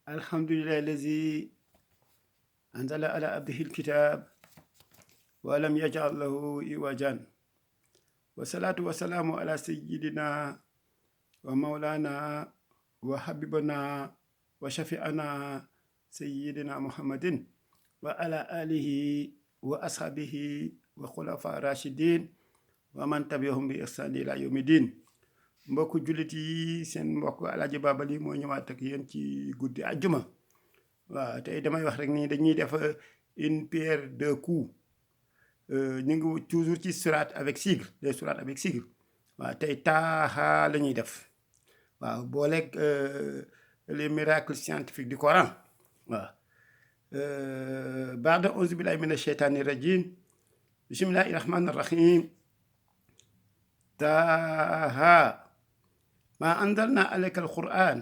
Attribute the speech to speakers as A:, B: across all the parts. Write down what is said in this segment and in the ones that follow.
A: الحمد لله الذي أنزل على عبده الكتاب ولم يجعل له عوجا والصلاة والسلام على سيدنا ومولانا وحبيبنا وشفيعنا سيدنا محمد وعلى آله وأصحابه وخلفاء الراشدين ومن تبعهم بإحسان إلى يوم الدين. mbokku jullit yi seen mbokk Alaaji Babali moo ñëwaat ak yéen ci guddi àjjuma. waaw tey damay wax rek ni dañuy def une pierre deux coups. ñu ngi toujours ci sourate avec sigle, les sourates avec sigle. waaw tey taaha la ñuy def. waaw booleeg les miracles scientifiques du Coran. waaw baada auzu billahi mina sheytaani rajim bismillahi rahmani rahim taaha maa anzalna alayka alquran.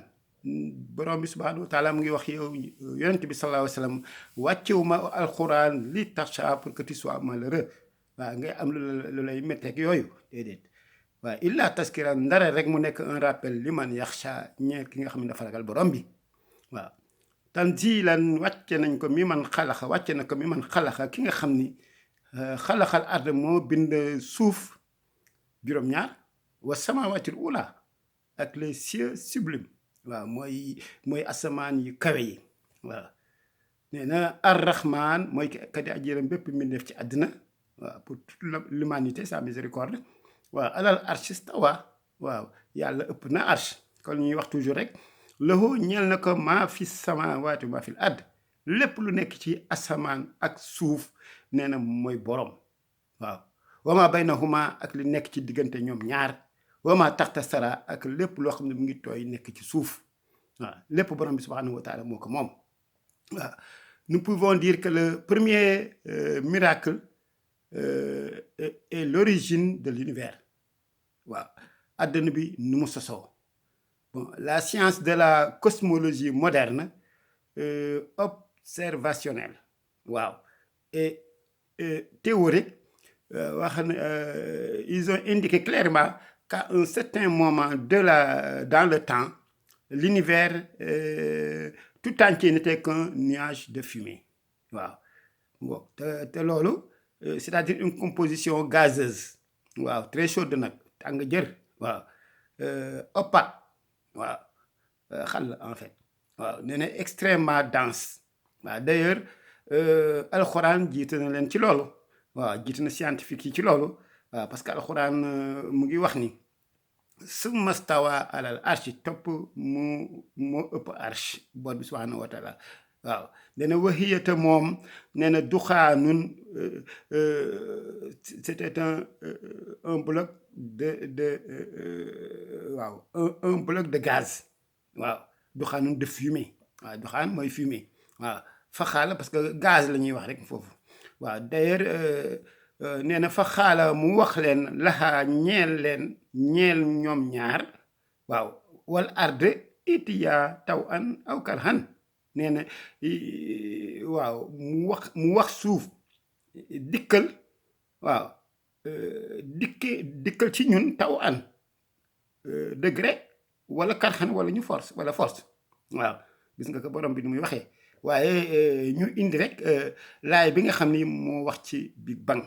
A: borom bi subhanahu wa taala mu ngi wax yow yonent bi sallallahu alayhi wa sallam wàccewu ma alquran li taxsha pour que tu sois malheureux. waaw ngay am lu lay métteeg yooyu déedéet. waaw illa taskira ndare rek mu nekk un rappel li man yaxsha ñeel ki nga xam ne dafa ragal borom bi. waaw tanzilan wàcce nañ ko mi man xalaxa wàcce na ko mi man xalaxa ki nga xam ni xalaxal ard moo bind suuf juróom-ñaar wa samawaatil ula ak les cieux sublimes. waaw mooy asamaan yu kawe yi. waaw nee na arrahman mooy kadi aji yërëm bépp mbindeef ci àddina. waaw pour toute l'humanité sa miséricorde. waaw alal arsh istawa. waaw yàlla ëpp na arsh. kon ñuy wax toujours rek lahu ñeel na ko maa fi samaawaati maa fil ard lépp lu nekk ci asamaan ak suuf nee na mooy borom. waaw wama baynahuma ak li nekk ci diggante ñoom ñaar. wama taxta sara ak lépp loo xam ne mu ngi tooy nekk ci suuf. waaw lépp borom bi subhanahu wa taala moo ko moom. waaw nous pouvons dire que le premier miracle est l'origine de l'univers. waaw àdduna bi nu mu sosoo. bon la science de la cosmologie moderne observationnelle. waaw et théorique wax ils ont indiqué clairement qu'à un certain moment dans le temps, l'univers tout entier n'était qu'un nuage de fumée. waaw bon te loolu c'est-à-dire une composition gazeuse. waaw très chaude nag tàng jër. waaw opaque. waaw xal en fait. waaw nee na extrêmement dense. waaw d'ailleurs alxuraan jiite na leen ci loolu. waaw jiite na scientifique yi ci loolu. waaw parce que alxuraan mu ngi wax ni summa stawa alal arshi topp moo ëpp arsh boor bi subhanahu wa taala. waaw nee na waxiyata moom nee na duxaanun c'était un bloc waaw un bloc de gaz. waaw duxaanun de fumée. waaw duxaan mooy fumée. waaw faxaala parce que gaz la ñuy wax rek foofu. waaw d'ailleurs nee na fa xaala mu wax leen laxaa ñeel ñoom ñaar. waaw wal arde itiya taw an aw karhan. nee na waaw mu wax suuf dikkal. waaw dikkal ci ñun taw an degré wala karhan wala ñu force. waaw gis nga ko borom bi ni muy waxee. waaye ñu indi rek laay bi nga xam ni moo wax ci Big Bang.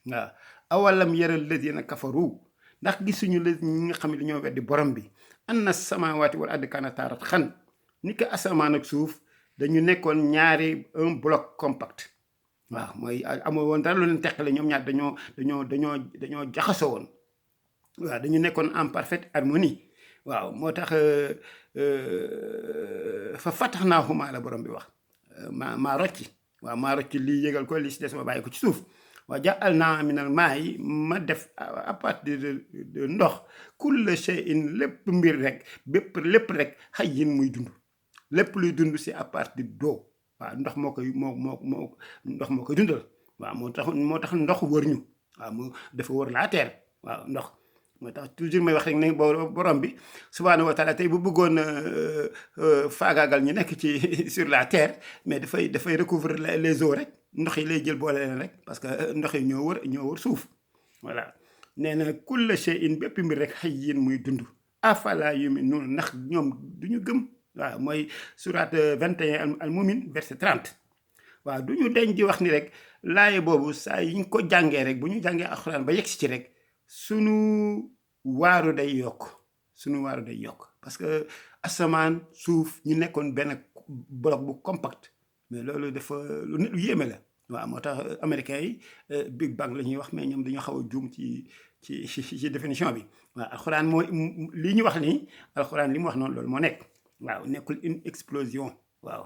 A: waaw awalam yara alladina kafaru ndax gisuñu la ñi nga xam ne dañoo weddi borom bi anna samawati wal ardi kanata ratqan ni ko asamaan ak suuf dañu nekkoon ñaari un bloc compact. waaw mooy amoo woon dara lu leen teqale ñoom ñaar dañoo jaxasoo woon. waaw dañu nekkoon en parfaite harmonie. waaw moo tax fa fatahnaahumaa la borom bi wax. maa rocci. waaw maa rocci lii yëgal ko li si des ma bàyyi ko ci suuf. waaw ja'alnaa minal maa'i ma def à partir de ndox kulla shay'in lépp mbir rek lépp rek hayyin muy dund. lépp luy dund c'est à partir d'eau. waaw ndox moo koy dundal. waaw moo tax ndox wër ñu. waaw dafa wër la terre. waaw ndox moo tax toujours may wax rek ne borom bi subhanahu wa taala tey bu bëggoon faagaagal ñu nekk ci sur la terre mais dafay recouvrir les eaux rek. ndox yi lay jël boole leen rek parce que ndox yi ñoo wër suuf. voilà nee na kulla shay'in bépp mbir rek hayyin muy dund. afala yu'minuun ndax ñoom duñu gëm. waaw mooy surat 21 al mumin verset 30 waaw du ñu deñ di wax ni rek laaye boobu saa yi ñu ko jàngee rek bu ñu jàngee alxuraan ba yegsi ci rek sunu waaru day yokk parce que asamaan suuf ñu nekkoon benn bloc bu compact mais loolu dafa lu yéeme la waaw moo tax américains yi Big Bang la ñuy wax mais ñoom dañoo xaw a juum ci définition bi waaw alxuraan mooy li ñu wax nii alxuraan li mu wax noonu loolu moo nekk waaw nekkul une explosion waaw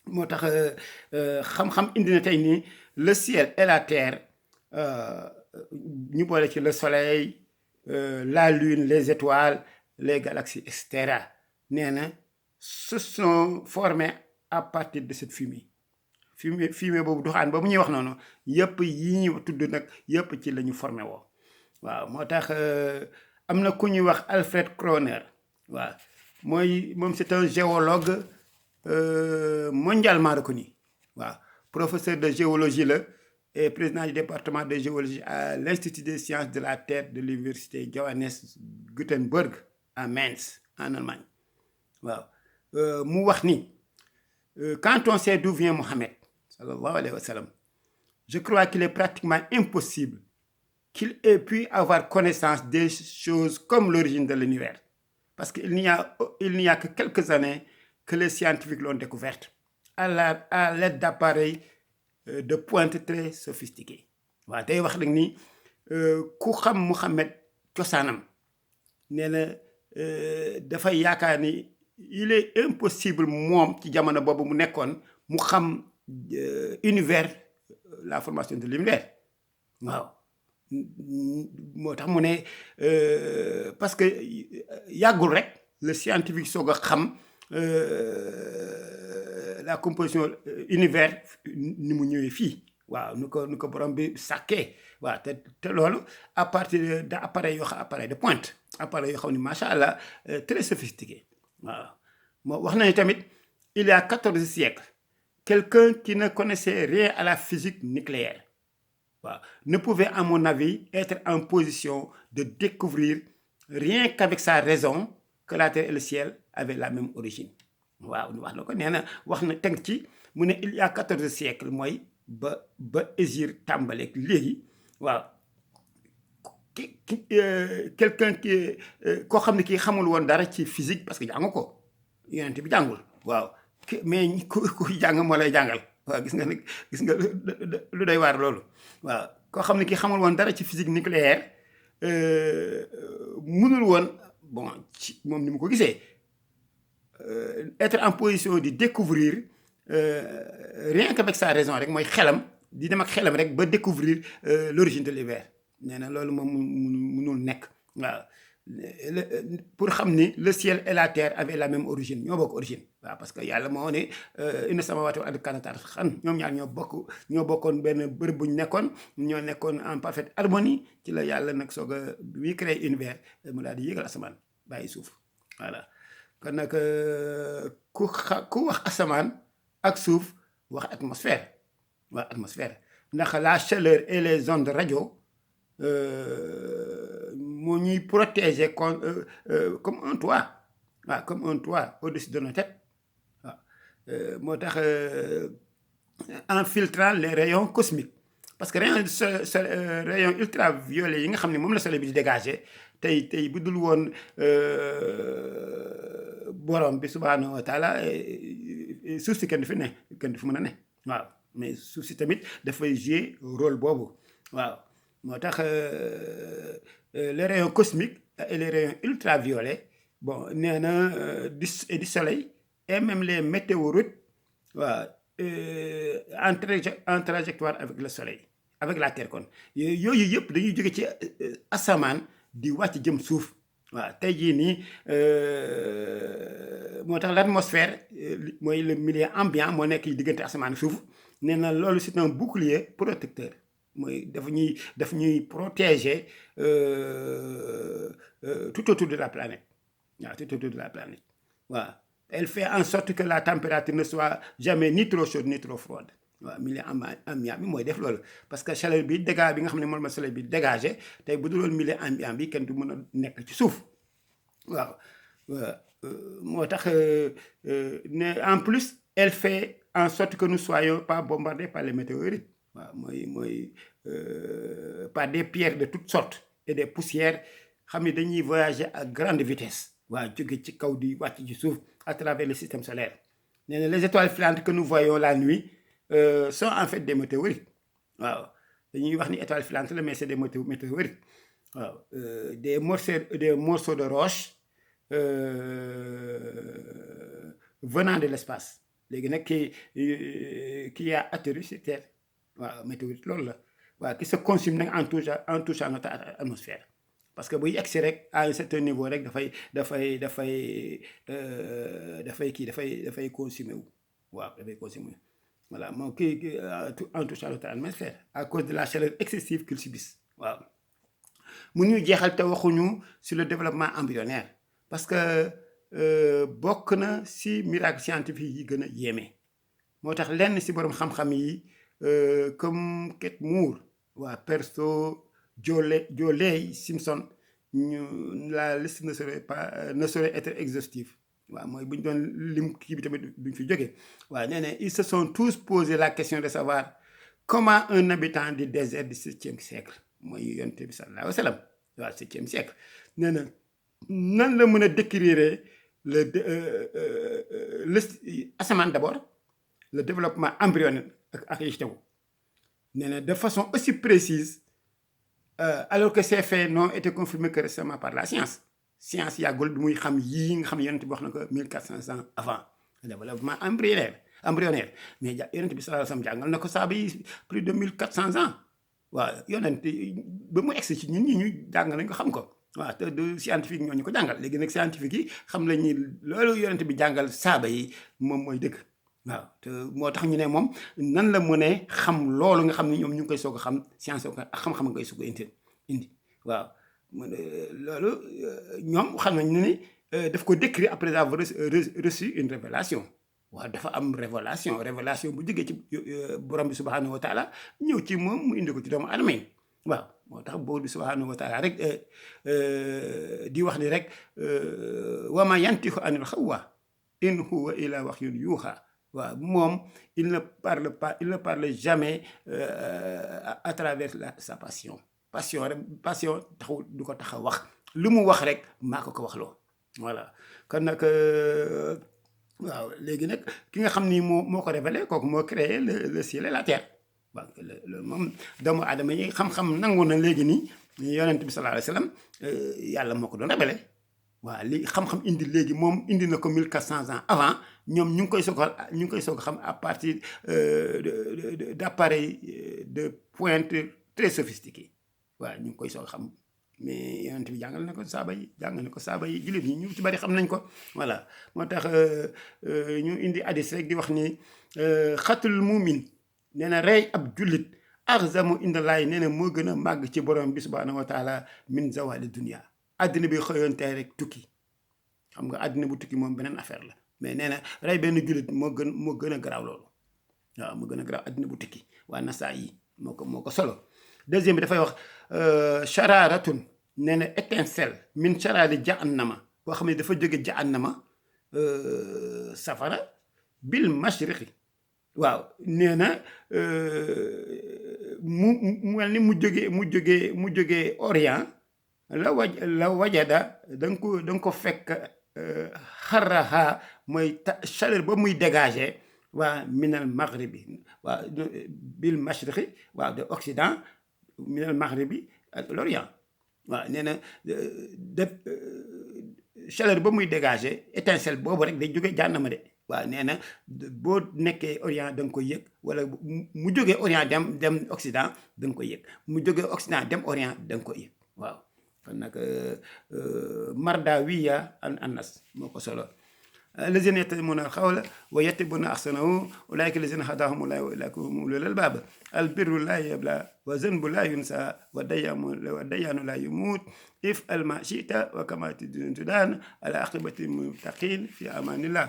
A: moo tax xam-xam indi na tey nii le ciel et la terre ñu boole ci le soleil la lune les étoiles les galaxies et cetera nee na se sont formés à partir de cette fumée boobu duxaan ba mu ñuy wax noonu yëpp yi ñu tudd nag yëpp ci la ñu formé woo waaw moo tax am na ku ñuy wax Alfred Kroner waaw moom c'est un géologue mondialement reconnu waaw professeur de géologie la et président du département de géologie à l'Institut des sciences de la Terre de l'université Johannes Gutenberg à Mainz en Allemagne waaw mu wax ni quand on sait d'où vient Mohammed sallallahu alayhi wa sallam je crois qu'il est pratiquement impossible qu'il ait pu avoir connaissance des choses comme l'origine de l'univers parce qu'il n'y a que quelques années que les scientifiques l'ont découverte à l'aide d'appareils de pointe très sophistiqués waaw day wax nag ni ku xam Mouhamed cosaanam nee na dafay yaakaar ni il est impossible moom ci jamono boobu mu nekkoon mu xam univers la formation de l'univers waaw moo tax mu ne parce que yàggul rek le scientifique soog a xam la composition univers ni mu ñëwee fii waaw nu ko borom bi sàkkee waaw te loolu à partir de appareil yoo xam appareil de pointe appareil yoo xam ni macha allah très sophistiqué waaw moo wax nañu tamit il y a 14 siècles quelqu'un qui ne connaissait rien à la physique nucléaire waaw ne pouvait à mon avis être en position de découvrir rien qu'avec sa raison que la terre et le ciel avaient la même origine waaw wax na ko nee na wax na teg ci mu ne il y a 14 siècles mooy ba Égir tàmbaleeg léegi waaw quelqu'un qui koo xam ne kii xamul woon dara ci physique parce que jàngu ko yonent bi jàngul waaw mais ku jàng moo lay jàngal waaw gis nga lu doy waar loolu waaw koo xam ne kii xamul woon dara ci physique nucléaire mënul woon bon ci moom ni mu ko gisee être en position de découvrir rien qu'avec sa raison rek mooy xelam di dem ak xelam rek ba découvrir l'origine de l'univers nee na loolu moom mënul nekk waaw pour xam ni le ciel et la terre avaient la même origine ñoo bokk origine waaw parce que yàlla moo ne inna samaawaati wal ardi kaanataa ratqan ñoom ñaar ñoo bokkoon benn bërëb bu ñu nekkoon ñoo nekkoon en parfaite harmonie ci la yàlla nag soog a bi créé univers mu daal di yéegal asamaan bàyyi suuf voilà kon nag ku wax asamaan ak suuf wax atmosphère ndax la chaleur et les ondes radio moo ñuy protéger comme un toit waaw comme un toit au-dessus de nos têtes waaw moo tax en filtrant les rayons cosmiques parce que rayon ultraviolet yi nga xam ne moom la soleil bi di dégager tey bu dul woon borom bi subhaanahu wa taala suuf si kenn du fi mën a ne waaw mais suuf si tamit dafay jouer rôle boobu waaw moo tax les rayons cosmiques et les rayons ultraviolets bon nee na du soleil et même les météorites waaw en trajectoire avec le soleil avec la terre kon yooyu yëpp dañuy jóge ci asamaan di wàcc jëm suuf waaw tey jii nii moo tax l'atmosphère mooy le milieu ambiant moo nekk diggante asamaan suuf nee na loolu c'est un bouclier protecteur mooy daf ñuy protéger tout autour de la planète waaw tout autour de la planète waaw elle fait en sorte que la température ne soit jamais ni trop chaude ni trop froide waaw milieu ambiant bi mooy def loolu parce que chaleur bi dégâts bi nga xam ne moom la soleil bi dégagé tey bu dul woon milieu ambiant bi kenn du mën a nekk ci suuf waaw moo tax en plus elle fait en sorte que nous soyons pas bombardés par les météorites waaw mooy par des pierres de toutes sortes et des poussières xam ni dañuy voyager à grande vitesse waaw jóge ci kaw di wàcc ci suuf à travers le système solaire nee na les étoiles filantes que nous voyons la nuit sont en fait des météorites waaw dañuy wax ni étoiles filantes la mais c'est des météorites waaw des morceaux de roche venant de l'espace léegi nag qui a atterri sur Terre waaw météorite loolu la waaw qui se consume nag en touchant notre atmosphère parce que buy egsi rek à un certain niveau rek dafay consumé wu waaw dafay consumé voilà moom en touchant notre atmosphère à cause de la chaleur excessive qu'il subit waaw mun ñu jeexal te waxuñu sur le développement embryonnaire parce que bokk na si miracle scientifique yi gën a yéeme moo tax lenn si borom xam-xam yi comme Kate Moore waa Perso Jolley Simpson la liste ne saurait être exhaustive waaw mooy bu ñu doon lim kii bi tamit duñ fi jógee waaw nee na ils se sont tous posé la question de savoir comment un habitant du désert du 7e siècle mooy yonent bi sallallahu alayhi wa sallam waaw 7e siècle nee na nan la mën a décrire le asamaan d'abord le développement embryonnaire ak yi ci tegu nee na de façon aussi précise alors que ces faits n'ont été confirmés que récemment par la science yàggul bi muy xam yii nga xam yonent bi wax na ko 1400 ans avant le développement embryonnaire mais yonent bi sallallahu alayhi wa sallam jàngal na ko saaba yi plus de 1400 ans waaw yonent ba mu egsi ci ñun ñi ñu jàng nañ ko xam ko waaw te du scientifique ñoo ñu ko jàngal léegi nag scientifique yi xam nañ ni loolu yonent bi jàngal saaba yi moom mooy dëgg waaw te moo tax ñu ne moom nan la mënee xam loolu nga xam ne ñoom ñu ngi koy soog a xam science ak xam-xam nga koy soog a indi waaw loolu ñoom xam nañ ne daf ko décrire après avoir reçu une révélation waaw dafa am révélation bu jógee ci borom bi subhanahu wa taala ñëw ci moom mu indi ko ci doomu aadama yi waaw moo tax borom bi subhanahu wa taala rek di wax ni rek wa ma yantiqu anil hawa in huwa illa wahyun yuha waaw moom il ne parle jamais à travers sa passion passion taxul du ko tax a wax lu mu wax rek maa ko wax loo voilà kon nag waaw léegi nag ki nga xam ni moo ko révélé kooku moo créé le ciel et la terre waaw loolu moom doomu aadama yi xam-xam nangu na léegi nii yonent bi sallallahu alayhi wa sallam yàlla moo ko doon révélé waaw li xam-xam indi léegi moom indi na ko 1400 ans avant ñoom ñu ngi koy soog a xam à partir d'appareils de pointe très sophistiqués waaw ñu ngi koy soog a xam mais yonent bi jàngal na ko saaba yi jullit ñi ñu ci bari xam nañ ko voilà moo tax ñu indi hadis rek di wax ni xatul mumin nee na rey ab jullit arzamu indallaahi nee na moo gën a màgg ci borom bi subhanahu wa taala min zawali dunia àddina bi xëyoon tey rek tukki xam nga àddina bu tukki moom beneen affaire la mais nee na rey benn jullit moo gën a garaaw loolu waaw moo gën a garaaw àddina bu tukki waa nasaa yi moo ko solo deuxième bi dafay wax shararatun nee na étincelle min sharari jahannama boo xam ne dafa jóge jahannama safara bil mashriqi waaw nee na mu mel ni mu jógee orient la wajada da nga ko fekk xaraha mooy chaleur ba muy dégager waa minal maghribi waaw bil mashriqi waaw de occident minal maghribi ak l'orient waaw nee na chaleur ba muy dégager étincelle boobu rek day jógee jànnama de waaw nee na boo nekkee orient da nga koy yëg wala mu jógee orient dem occident da nga koy yëg mu jógee occident dem orient da nga koy yëg waaw kon nag Mardawiya an Anas moo ko solo الذين يتبعون القول ويتبعون أحسنه أولئك الذين هداهم الله وأولئك هم أولو الألباب البر لا يبلى وذنب لا ينسى والديان لا يموت افعل ما شئت وكما تدين تدان على عاقبة المتقين في أمان الله